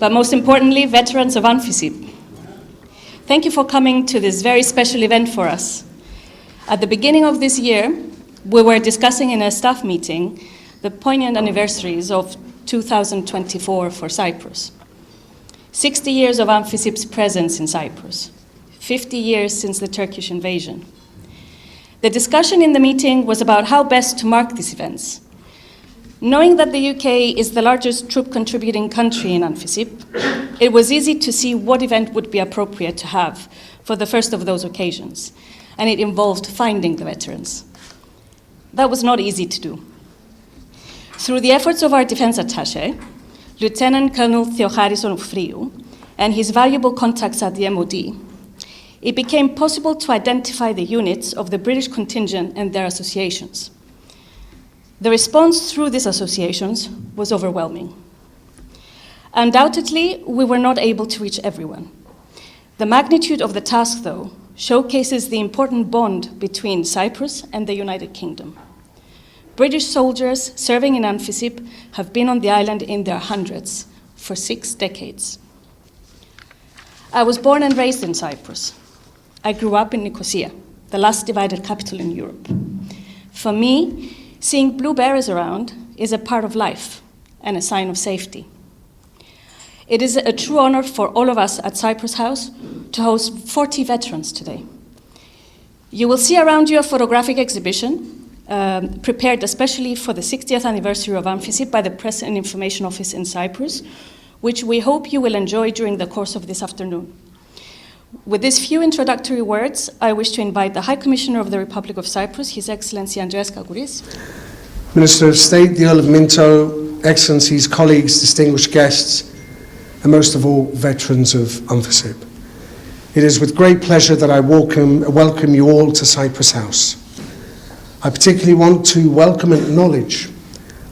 but most importantly, veterans of UNFICYP. Thank you for coming to this very special event for us. At the beginning of this year, we were discussing in a staff meeting the poignant anniversaries of 2024 for Cyprus. 60 years of UNFICYP's presence in Cyprus, 50 years since the Turkish invasion. The discussion in the meeting was about how best to mark these events. Knowing that the UK is the largest troop-contributing country in UNFICYP, it was easy to see what event would be appropriate to have for the first of those occasions, and it involved finding the veterans. That was not easy to do. Through the efforts of our defense attaché, Lieutenant Colonel Theocharis Onufriou, and his valuable contacts at the MOD, it became possible to identify the units of the British contingent and their associations. The response through these associations was overwhelming. Undoubtedly, we were not able to reach everyone. The magnitude of the task, though, showcases the important bond between Cyprus and the United Kingdom. British soldiers serving in UNFICYP have been on the island in their hundreds for 6 decades. I was born and raised in Cyprus. I grew up in Nicosia, the last divided capital in Europe. For me, seeing blue berets around is a part of life and a sign of safety. It is a true honor for all of us at Cyprus House to host 40 veterans today. You will see around you a photographic exhibition prepared especially for the 60th anniversary of UNFICYP by the Press and Information Office in Cyprus, which we hope you will enjoy during the course of this afternoon. With these few introductory words, I wish to invite the High Commissioner of the Republic of Cyprus, His Excellency Andreas Kakouris. Minister of State, the Earl of Minto, Excellencies, colleagues, distinguished guests, and most of all, veterans of UNFICYP. It is with great pleasure that I welcome you all to Cyprus House. I particularly want to welcome and acknowledge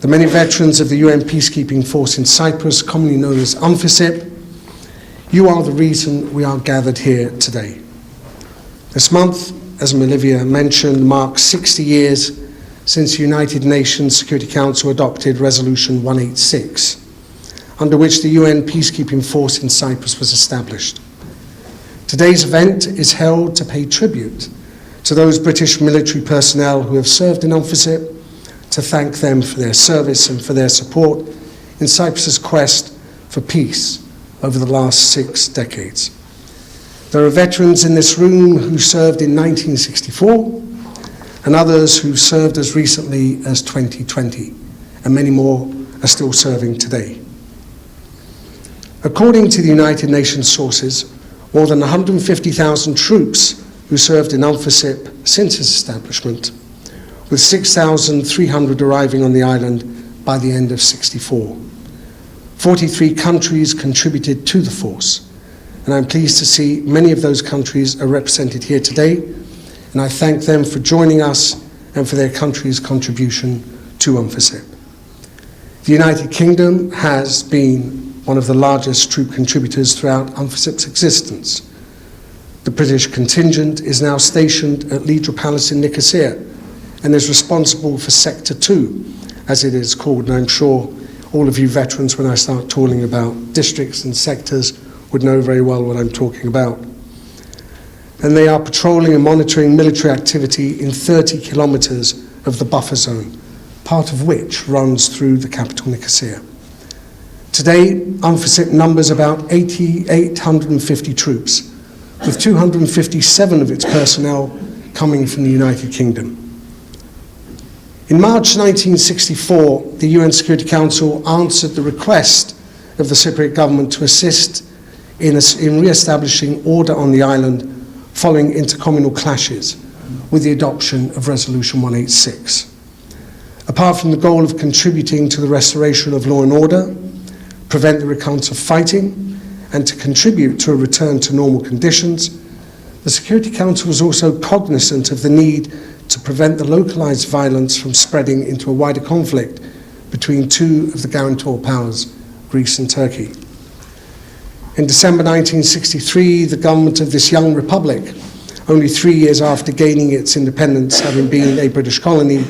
the many veterans of the UN peacekeeping force in Cyprus, commonly known as UNFICYP. You are the reason we are gathered here today. This month, as Olivia mentioned, marks 60 years since the United Nations Security Council adopted Resolution 186, under which the UN peacekeeping force in Cyprus was established. Today's event is held to pay tribute to those British military personnel who have served in UNFICYP, to thank them for their service and for their support in Cyprus's quest for peace over the last 6 decades. There are veterans in this room who served in 1964 and others who served as recently as 2020, and many more are still serving today. According to the United Nations sources, more than 150,000 troops who served in UNFICYP since its establishment, with 6,300 arriving on the island by the end of '64. 43 countries contributed to the force, and I'm pleased to see many of those countries are represented here today, and I thank them for joining us and for their country's contribution to UNFICYP. The United Kingdom has been one of the largest troop contributors throughout UNFICYP's existence. The British contingent is now stationed at Leidra Palace in Nicosia and is responsible for Sector 2, as it is called, and I'm sure all of you veterans, when I start talking about districts and sectors, would know very well what I'm talking about. And they are patrolling and monitoring military activity in 30 kilometres of the buffer zone, part of which runs through the capital Nicosia. Today, UNFICYP numbers about 850 troops, with 257 of its personnel coming from the United Kingdom. In March 1964, the UN Security Council answered the request of the Cypriot government to assist in re-establishing order on the island following intercommunal clashes with the adoption of Resolution 186. Apart from the goal of contributing to the restoration of law and order, prevent the recurrence of fighting, and to contribute to a return to normal conditions, the Security Council was also cognizant of the need to prevent the localized violence from spreading into a wider conflict between two of the guarantor powers, Greece and Turkey. In December 1963, the government of this young republic, only 3 years after gaining its independence, having been a British colony,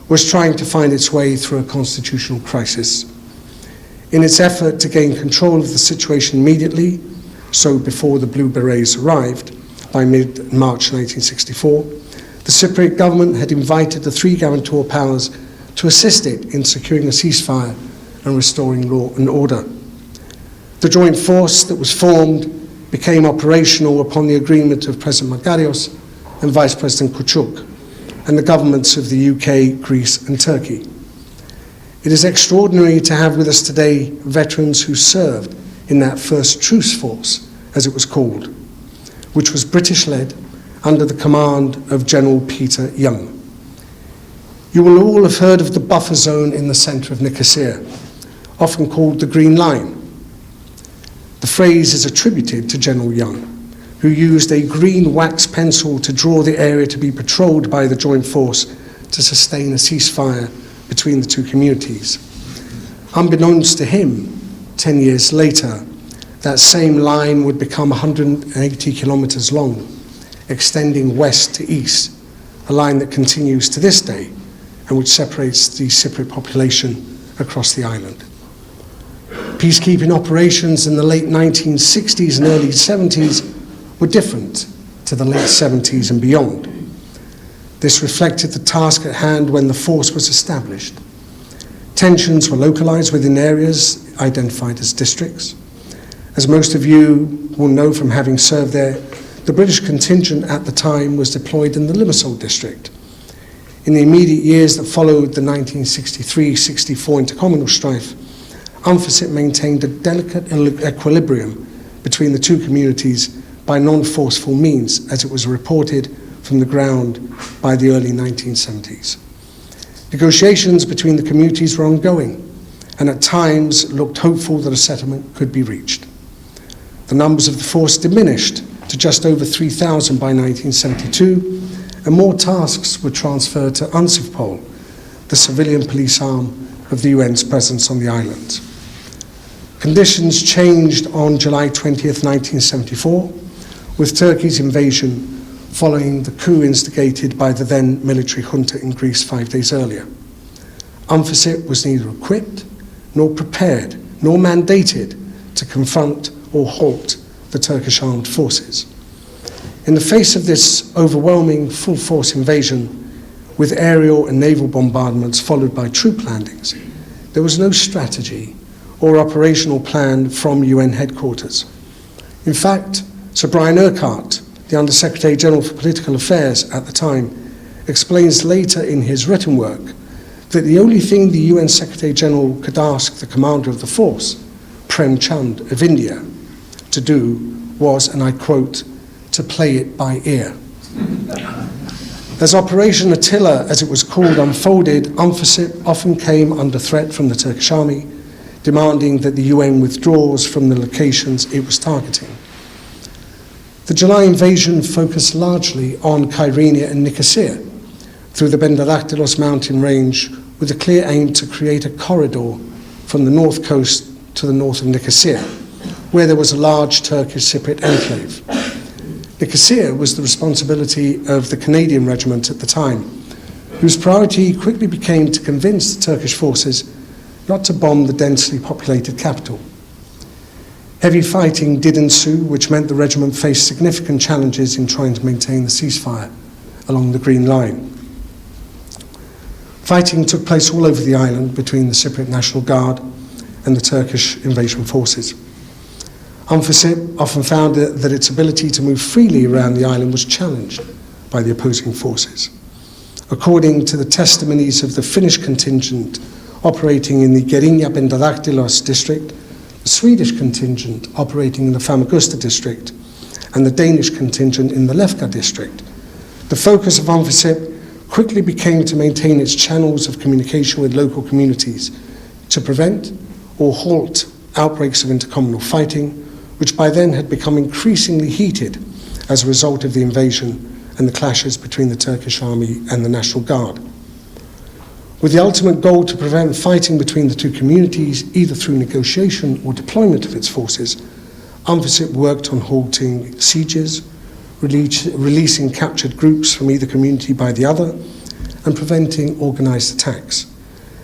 was trying to find its way through a constitutional crisis. In its effort to gain control of the situation immediately, so before the Blue Berets arrived, by mid-March 1964, the Cypriot government had invited the three guarantor powers to assist it in securing a ceasefire and restoring law and order. The joint force that was formed became operational upon the agreement of President Makarios and Vice President Kuchuk and the governments of the UK, Greece and Turkey. It is extraordinary to have with us today veterans who served in that first truce force, as it was called, which was British-led under the command of General Peter Young. You will all have heard of the buffer zone in the centre of Nicosia, often called the Green Line. The phrase is attributed to General Young, who used a green wax pencil to draw the area to be patrolled by the joint force to sustain a ceasefire between the two communities. Unbeknownst to him, 10 years later, that same line would become 180 kilometres long, extending west to east, a line that continues to this day and which separates the Cypriot population across the island. Peacekeeping operations in the late 1960s and early 70s were different to the late 70s and beyond. This reflected the task at hand when the force was established. Tensions were localized within areas identified as districts. As most of you will know from having served there, the British contingent at the time was deployed in the Limassol district. In the immediate years that followed the 1963-64 intercommunal strife, UNFICYP maintained a delicate equilibrium between the two communities by non-forceful means, as it was reported from the ground by the early 1970s. Negotiations between the communities were ongoing, and at times looked hopeful that a settlement could be reached. The numbers of the force diminished to just over 3,000 by 1972, and more tasks were transferred to UNFICYP, the civilian police arm of the UN's presence on the island. Conditions changed on July 20th, 1974, with Turkey's invasion following the coup instigated by the then military junta in Greece 5 days earlier. UNFICYP was neither equipped, nor prepared, nor mandated to confront or halt the Turkish armed forces. In the face of this overwhelming full-force invasion, with aerial and naval bombardments followed by troop landings, there was no strategy or operational plan from UN headquarters. In fact, Sir Brian Urquhart, the Under-Secretary General for Political Affairs at the time, explains later in his written work that the only thing the UN Secretary General could ask the commander of the force, Prem Chand of India, to do was, and I quote, to play it by ear. As Operation Attila, as it was called, unfolded, UNFICYP often came under threat from the Turkish army, demanding that the UN withdraws from the locations it was targeting. The July invasion focused largely on Kyrenia and Nicosia through the Bendadaktylos mountain range, with a clear aim to create a corridor from the north coast to the north of Nicosia, where there was a large Turkish Cypriot enclave. Nicosia was the responsibility of the Canadian regiment at the time, whose priority quickly became to convince the Turkish forces not to bomb the densely populated capital. Heavy fighting did ensue, which meant the regiment faced significant challenges in trying to maintain the ceasefire along the Green Line. Fighting took place all over the island between the Cypriot National Guard and the Turkish invasion forces. UNFICYP often found that its ability to move freely around the island was challenged by the opposing forces. According to the testimonies of the Finnish contingent operating in the Gerinia Bendadaktylos district, the Swedish contingent operating in the Famagusta district, and the Danish contingent in the Lefka district, the focus of UNFICYP quickly became to maintain its channels of communication with local communities to prevent or halt outbreaks of intercommunal fighting, which by then had become increasingly heated as a result of the invasion and the clashes between the Turkish army and the National Guard. With the ultimate goal to prevent fighting between the two communities, either through negotiation or deployment of its forces, UNFICYP worked on halting sieges, releasing captured groups from either community by the other, and preventing organised attacks.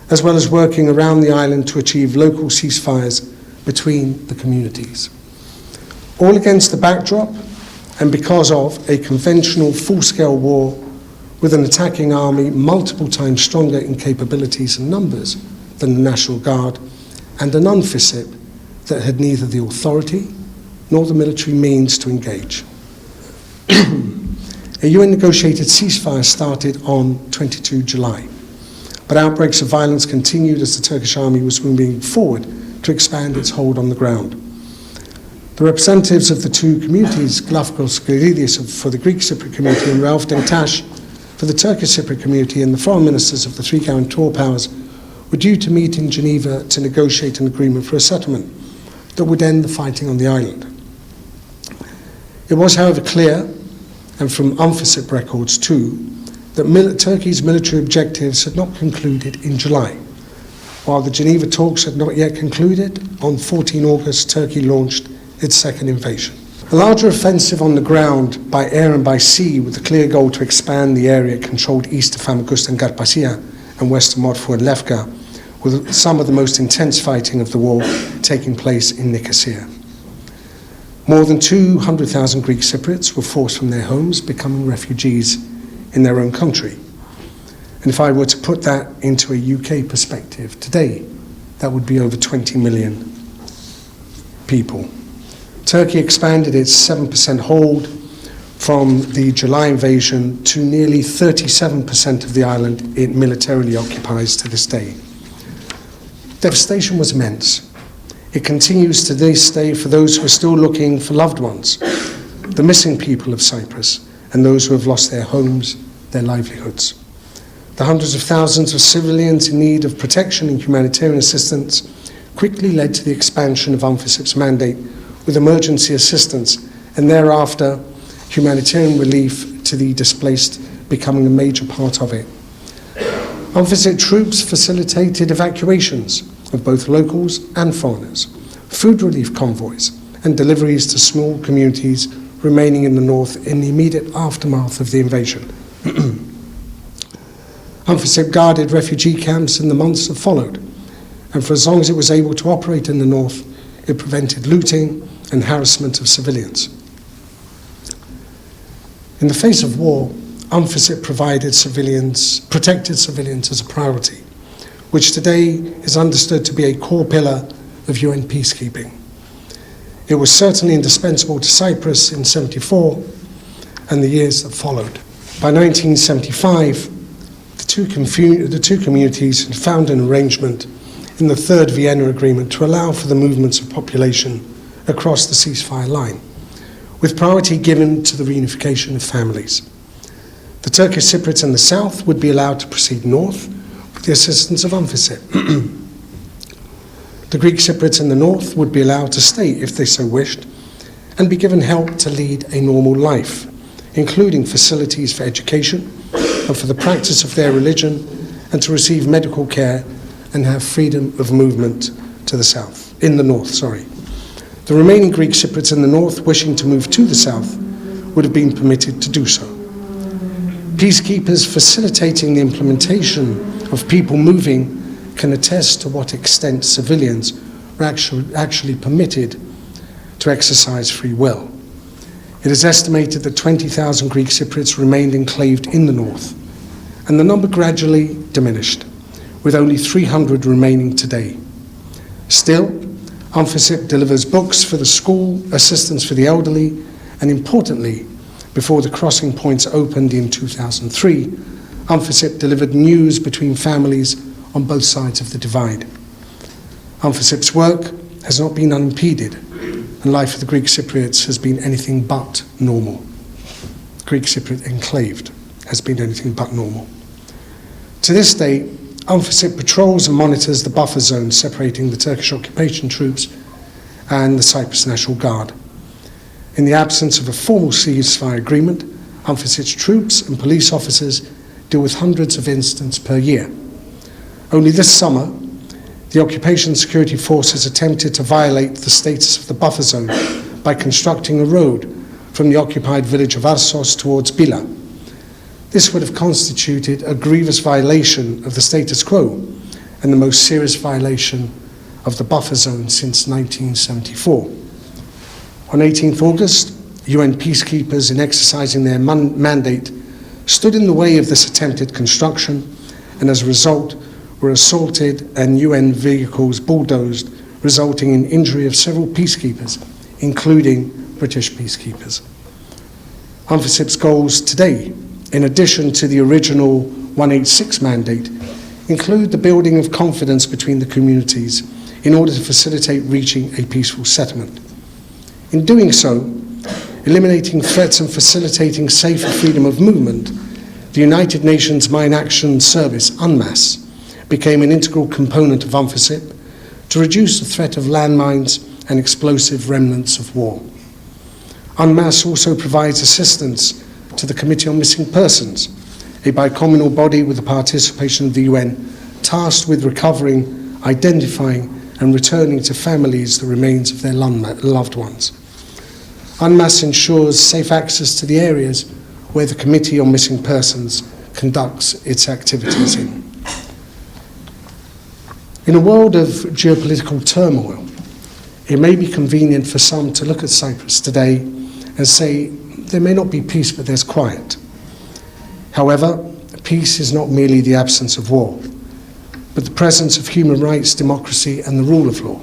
as well as working around the island to achieve local ceasefires between the communities. All against the backdrop and because of a conventional full-scale war with an attacking army multiple times stronger in capabilities and numbers than the National Guard, and an UNFICYP that had neither the authority nor the military means to engage. A UN-negotiated ceasefire started on 22 July, but outbreaks of violence continued as the Turkish army was moving forward to expand its hold on the ground. The representatives of the two communities, Glafkos Gridis for the Greek Cypriot community and Rauf Denktash for the Turkish Cypriot community, and the foreign ministers of the three guarantor powers were due to meet in Geneva to negotiate an agreement for a settlement that would end the fighting on the island. It was, however, clear, and from UNFICYP records too, that Turkey's military objectives had not concluded in July. While the Geneva talks had not yet concluded, on 14 August, Turkey launched its second invasion. A larger offensive on the ground by air and by sea with the clear goal to expand the area controlled east of Famagusta and Karpasia and west of Morphou and Lefka, with some of the most intense fighting of the war taking place in Nicosia. More than 200,000 Greek Cypriots were forced from their homes, becoming refugees in their own country. And if I were to put that into a UK perspective, today, that would be over 20 million people. Turkey expanded its 7% hold from the July invasion to nearly 37% of the island it militarily occupies to this day. Devastation was immense. It continues to this day for those who are still looking for loved ones, the missing people of Cyprus, and those who have lost their homes, their livelihoods. The hundreds of thousands of civilians in need of protection and humanitarian assistance quickly led to the expansion of UNFICYP's mandate with emergency assistance, and thereafter humanitarian relief to the displaced becoming a major part of it. UNFICYP troops facilitated evacuations of both locals and foreigners, food relief convoys, and deliveries to small communities remaining in the north in the immediate aftermath of the invasion. UNFICYP guarded refugee camps in the months that followed, and for as long as it was able to operate in the north, it prevented looting and harassment of civilians. In the face of war, UNFICYP protected civilians as a priority, which today is understood to be a core pillar of UN peacekeeping. It was certainly indispensable to Cyprus in '74 and the years that followed. By 1975, the two communities had found an arrangement in the Third Vienna Agreement to allow for the movements of population across the ceasefire line, with priority given to the reunification of families. The Turkish Cypriots in the south would be allowed to proceed north with the assistance of UNFICYP. The Greek Cypriots in the north would be allowed to stay if they so wished and be given help to lead a normal life, including facilities for education and for the practice of their religion, and to receive medical care and have freedom of movement to the south, in the north, sorry. The remaining Greek Cypriots in the north wishing to move to the south would have been permitted to do so. Peacekeepers facilitating the implementation of people moving can attest to what extent civilians were actually permitted to exercise free will. It is estimated that 20,000 Greek Cypriots remained enclaved in the north, and the number gradually diminished, with only 300 remaining today. Still, UNFICYP delivers books for the school, assistance for the elderly, and importantly, before the crossing points opened in 2003, UNFICYP delivered news between families on both sides of the divide. UNFICYP's work has not been unimpeded, and life of the Greek Cypriots has been anything but normal. Greek Cypriot enclaved has been anything but normal. To this day, UNFICYP patrols and monitors the buffer zone separating the Turkish occupation troops and the Cyprus National Guard. In the absence of a formal ceasefire agreement, UNFICYP's troops and police officers deal with hundreds of incidents per year. Only this summer, the occupation security forces attempted to violate the status of the buffer zone by constructing a road from the occupied village of Arsos towards Bila. This would have constituted a grievous violation of the status quo and the most serious violation of the buffer zone since 1974. On 18th August, UN peacekeepers, in exercising their mandate, stood in the way of this attempted construction, and as a result were assaulted and UN vehicles bulldozed, resulting in injury of several peacekeepers, including British peacekeepers. UNFICYP's goals today, in addition to the original 186 mandate, include the building of confidence between the communities in order to facilitate reaching a peaceful settlement. In doing so, eliminating threats and facilitating safe freedom of movement, the United Nations Mine Action Service, UNMAS, became an integral component of UNFICYP to reduce the threat of landmines and explosive remnants of war. UNMAS also provides assistance to the Committee on Missing Persons, a bicommunal body with the participation of the UN, tasked with recovering, identifying and returning to families the remains of their loved ones. UNMAS ensures safe access to the areas where the Committee on Missing Persons conducts its activities in. In a world of geopolitical turmoil, it may be convenient for some to look at Cyprus today and say, there may not be peace, but there's quiet. However, peace is not merely the absence of war, but the presence of human rights, democracy, and the rule of law.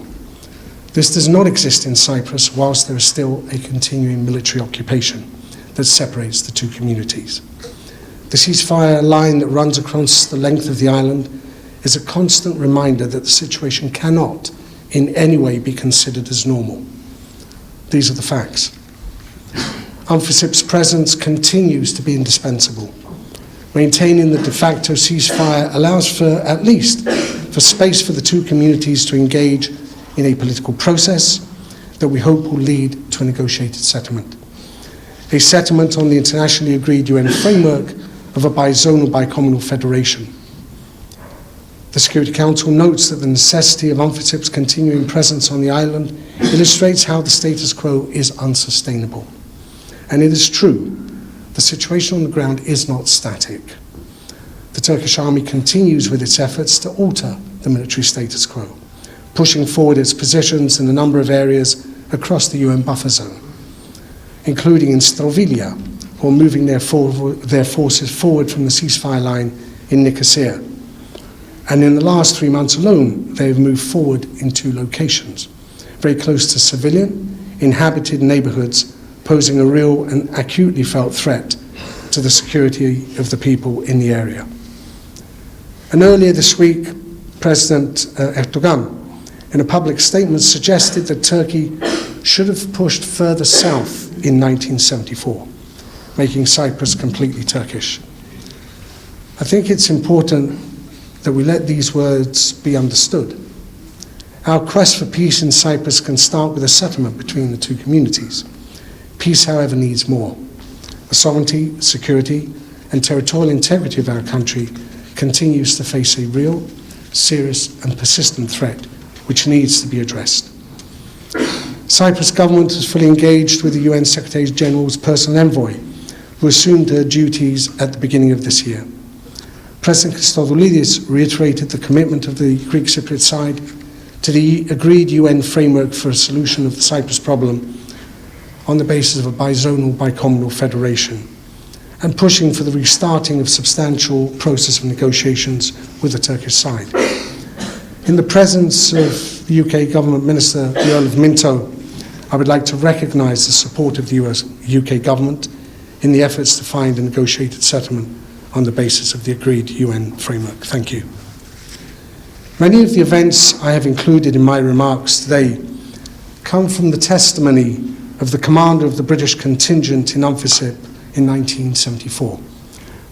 This does not exist in Cyprus whilst there is still a continuing military occupation that separates the two communities. The ceasefire line that runs across the length of the island is a constant reminder that the situation cannot in any way be considered as normal. These are the facts. UNFICYP's presence continues to be indispensable. Maintaining the de facto ceasefire allows for, at least, for space for the two communities to engage in a political process that we hope will lead to a negotiated settlement. A settlement on the internationally agreed UN framework of a bizonal bicommunal federation. The Security Council notes that the necessity of UNFICYP's continuing presence on the island illustrates how the status quo is unsustainable. And it is true, the situation on the ground is not static. The Turkish army continues with its efforts to alter the military status quo, pushing forward its positions in a number of areas across the UN buffer zone, including in Strouvilia, who are moving their forces forward from the ceasefire line in Nicosia. And in the last 3 months alone, they have moved forward in 2 locations, very close to civilian, inhabited neighborhoods, posing a real and acutely felt threat to the security of the people in the area. And earlier this week, President Erdogan, in a public statement, suggested that Turkey should have pushed further south in 1974, making Cyprus completely Turkish. I think it's important that we let these words be understood. Our quest for peace in Cyprus can start with a settlement between the two communities. Peace, however, needs more. The sovereignty, security, and territorial integrity of our country continues to face a real, serious, and persistent threat which needs to be addressed. Cyprus government is fully engaged with the UN Secretary General's personal envoy, who assumed her duties at the beginning of this year. President Christodoulidis reiterated the commitment of the Greek Cypriot side to the agreed UN framework for a solution of the Cyprus problem on the basis of a bizonal bicommunal federation, and pushing for the restarting of substantial process of negotiations with the Turkish side. In the presence of the UK Government Minister, the Earl of Minto, I would like to recognise the support of the UK Government in the efforts to find a negotiated settlement on the basis of the agreed UN framework. Thank you. Many of the events I have included in my remarks today come from the testimony of the commander of the British contingent in UNFICYP in 1974,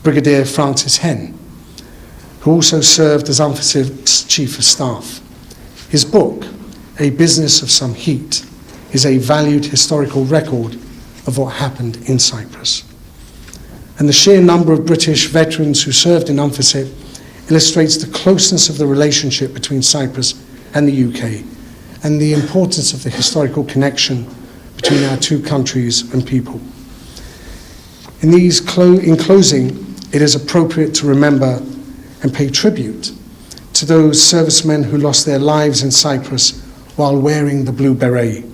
Brigadier Francis Henn, who also served as UNFICYP's Chief of Staff. His book, A Business of Some Heat, is a valued historical record of what happened in Cyprus. And the sheer number of British veterans who served in UNFICYP illustrates the closeness of the relationship between Cyprus and the UK, and the importance of the historical connection between our two countries and people. In closing, it is appropriate to remember and pay tribute to those servicemen who lost their lives in Cyprus while wearing the blue beret.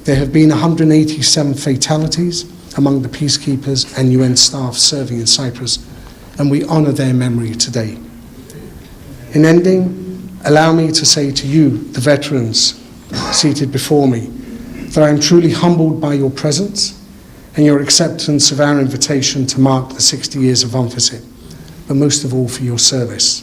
There have been 187 fatalities among the peacekeepers and UN staff serving in Cyprus, and we honour their memory today. In ending, allow me to say to you, the veterans seated before me, that I am truly humbled by your presence and your acceptance of our invitation to mark the 60 years of UNFICYP, but most of all for your service.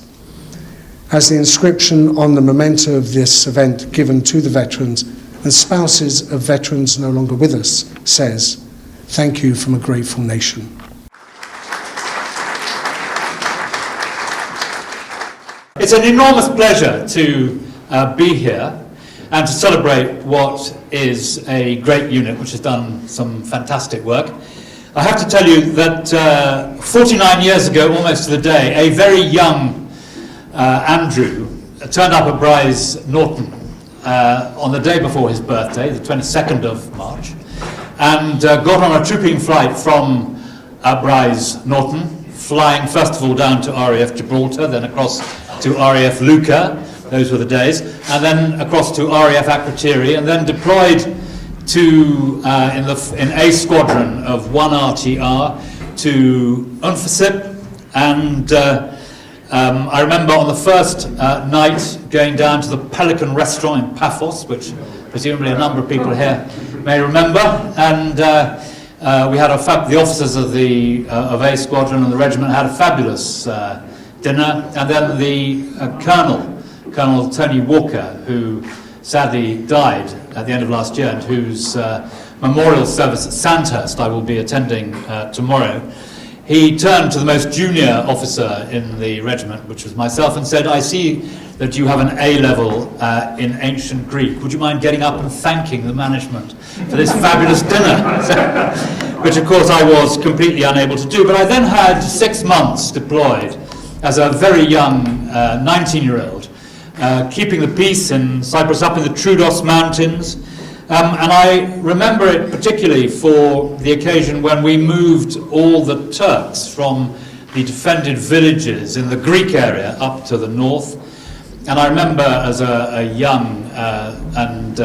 As the inscription on the memento of this event given to the veterans and spouses of veterans no longer with us says, "Thank you from a grateful nation." It's an enormous pleasure to be here and to celebrate what is a great unit which has done some fantastic work. I have to tell you that 49 years ago, almost to the day, a very young Andrew turned up at Bryce Norton on the day before his birthday, the 22nd of March, and got on a trooping flight from Bryce Norton, flying first of all down to RAF Gibraltar, then across to RAF Lucca, those were the days, and then across to RAF Akrotiri, and then deployed to in A Squadron of 1 RTR to UNFICYP, and I remember on the first night going down to the Pelican restaurant in Paphos, which presumably a number of people here may remember, and we had the officers of A Squadron and the regiment had a fabulous dinner, and then the Colonel Tony Walker, who sadly died at the end of last year and whose memorial service at Sandhurst I will be attending tomorrow, he turned to the most junior officer in the regiment, which was myself, and said, "I see that you have an A-level in ancient Greek. Would you mind getting up and thanking the management for this fabulous dinner?" Which of course I was completely unable to do. But I then had 6 months deployed as a very young 19-year-old, keeping the peace in Cyprus, up in the Troodos Mountains. And I remember it particularly for the occasion when we moved all the Turks from the defended villages in the Greek area up to the north. And I remember as a young and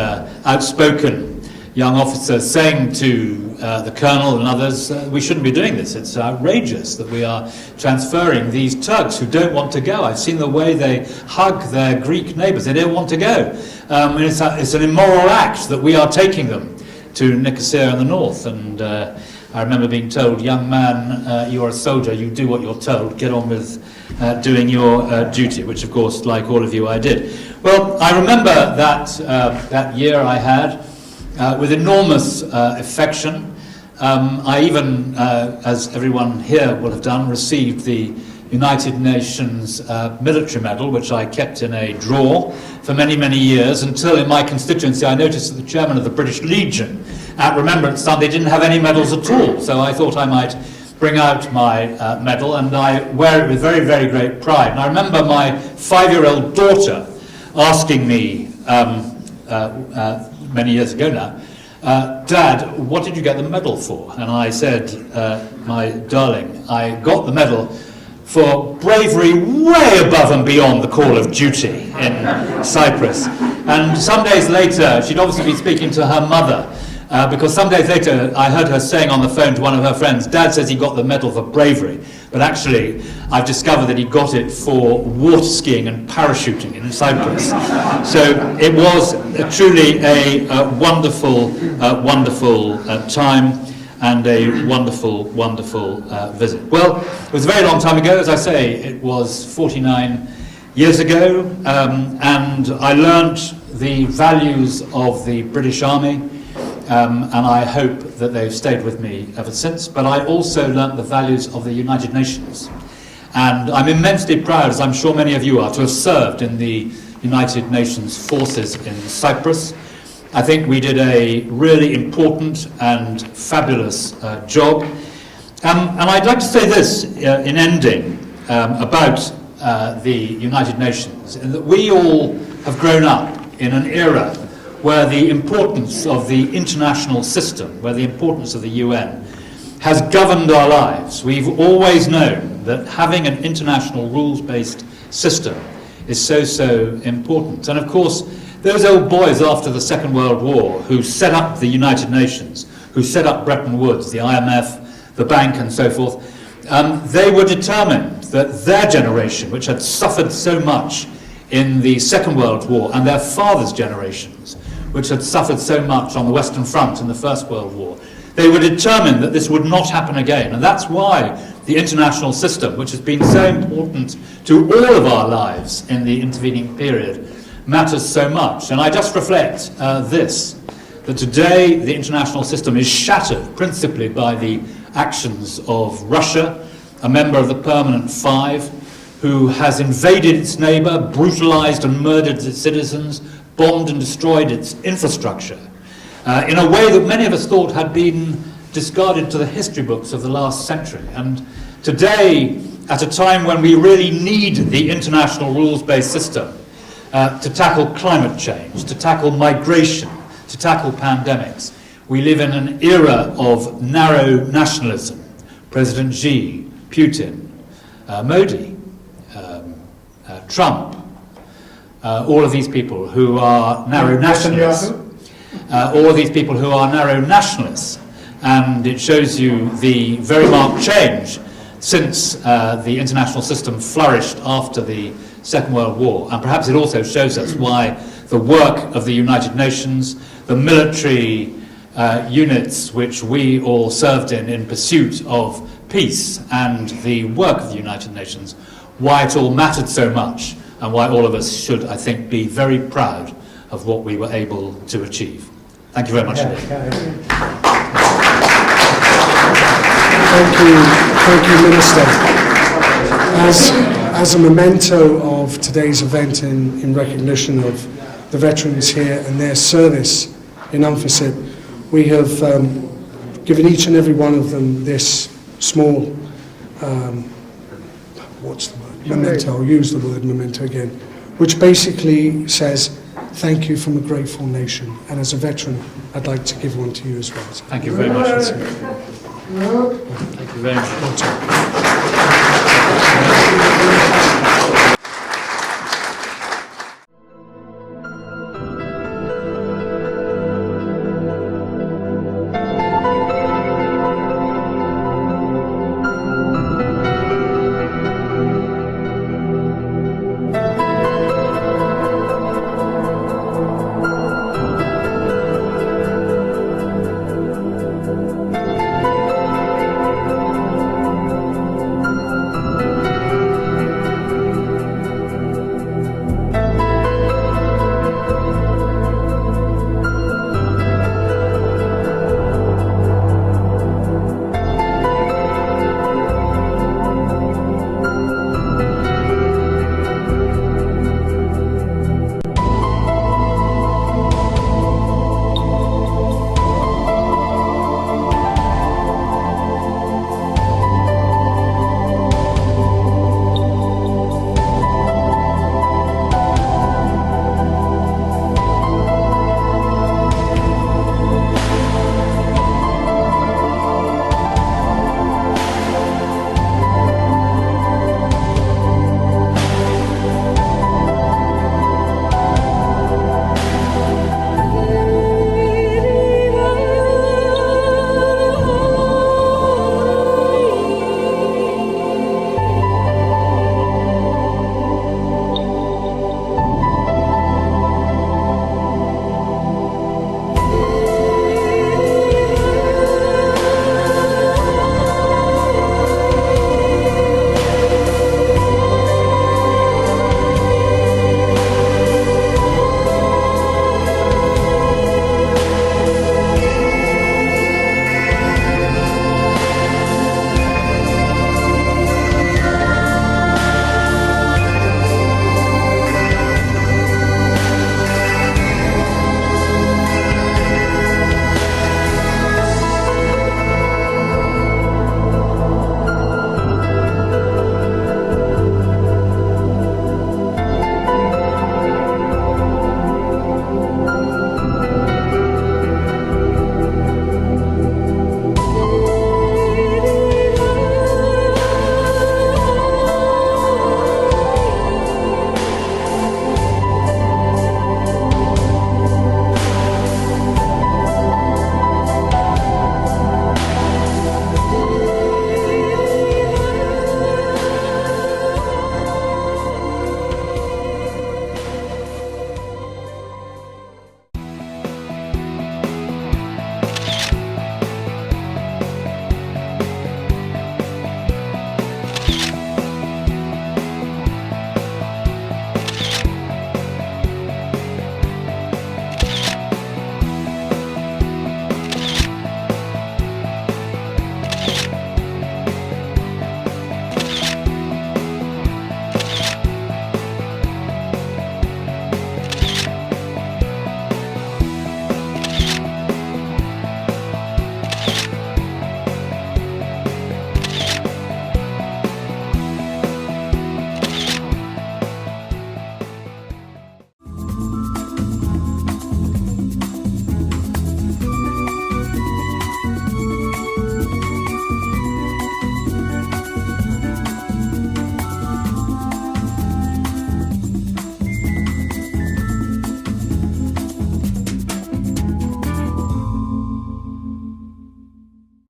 outspoken young officer saying to the colonel and others, we shouldn't be doing this. It's outrageous that we are transferring these Turks who don't want to go. I've seen the way they hug their Greek neighbours. They don't want to go. And it's an immoral act that we are taking them to Nicosia in the north. And I remember being told, young man, you're a soldier, you do what you're told, get on with doing your duty, which of course, like all of you, I did. Well, I remember that year I had with enormous affection. I even, as everyone here will have done, received the United Nations military medal, which I kept in a drawer for many, many years, until in my constituency I noticed that the chairman of the British Legion at Remembrance Sunday didn't have any medals at all. So I thought I might bring out my medal, and I wear it with very, very great pride. And I remember my 5-year-old daughter asking me many years ago now, "Dad, what did you get the medal for?" And I said, "My darling, I got the medal for bravery way above and beyond the call of duty in Cyprus." And some days later, she'd obviously been speaking to her mother, because some days later I heard her saying on the phone to one of her friends, "Dad says he got the medal for bravery, but actually I've discovered that he got it for water skiing and parachuting in Cyprus." So it was truly a wonderful, wonderful time and a wonderful, wonderful visit. Well, it was a very long time ago, as I say, it was 49 years ago, and I learnt the values of the British Army, and I hope that they've stayed with me ever since. But I also learnt the values of the United Nations. And I'm immensely proud, as I'm sure many of you are, to have served in the United Nations forces in Cyprus. I think we did a really important and fabulous job. And I'd like to say this in ending about the United Nations, in that we all have grown up in an era where the importance of the international system, where the importance of the UN has governed our lives. We've always known that having an international rules-based system is so, so important. And of course, those old boys after the Second World War who set up the United Nations, who set up Bretton Woods, the IMF, the bank and so forth, they were determined that their generation, which had suffered so much in the Second World War, and their fathers' generations, which had suffered so much on the Western Front in the First World War, they were determined that this would not happen again. And that's why the international system, which has been so important to all of our lives in the intervening period, matters so much. And I just reflect that today the international system is shattered principally by the actions of Russia, a member of the Permanent Five, who has invaded its neighbour, brutalised and murdered its citizens, bombed and destroyed its infrastructure, in a way that many of us thought had been discarded to the history books of the last century. And today, at a time when we really need the international rules-based system to tackle climate change, to tackle migration, to tackle pandemics, we live in an era of narrow nationalism. President Xi, Putin, Modi, Trump, all of these people who are narrow nationalists, all of these people who are narrow nationalists, and it shows you the very marked change since the international system flourished after the Second World War. And perhaps it also shows us why the work of the United Nations, the military units which we all served in pursuit of peace, and the work of the United Nations, why it all mattered so much, and why all of us should, I think, be very proud of what we were able to achieve. Thank you very much indeed. Thank you, Minister. As a memento of today's event in recognition of the veterans here and their service in UNFICYP, we have given each and every one of them this small, memento, I'll use the word memento again, which basically says, thank you from a grateful nation. And as a veteran, I'd like to give one to you as well. So thank you very much. Thank you very much.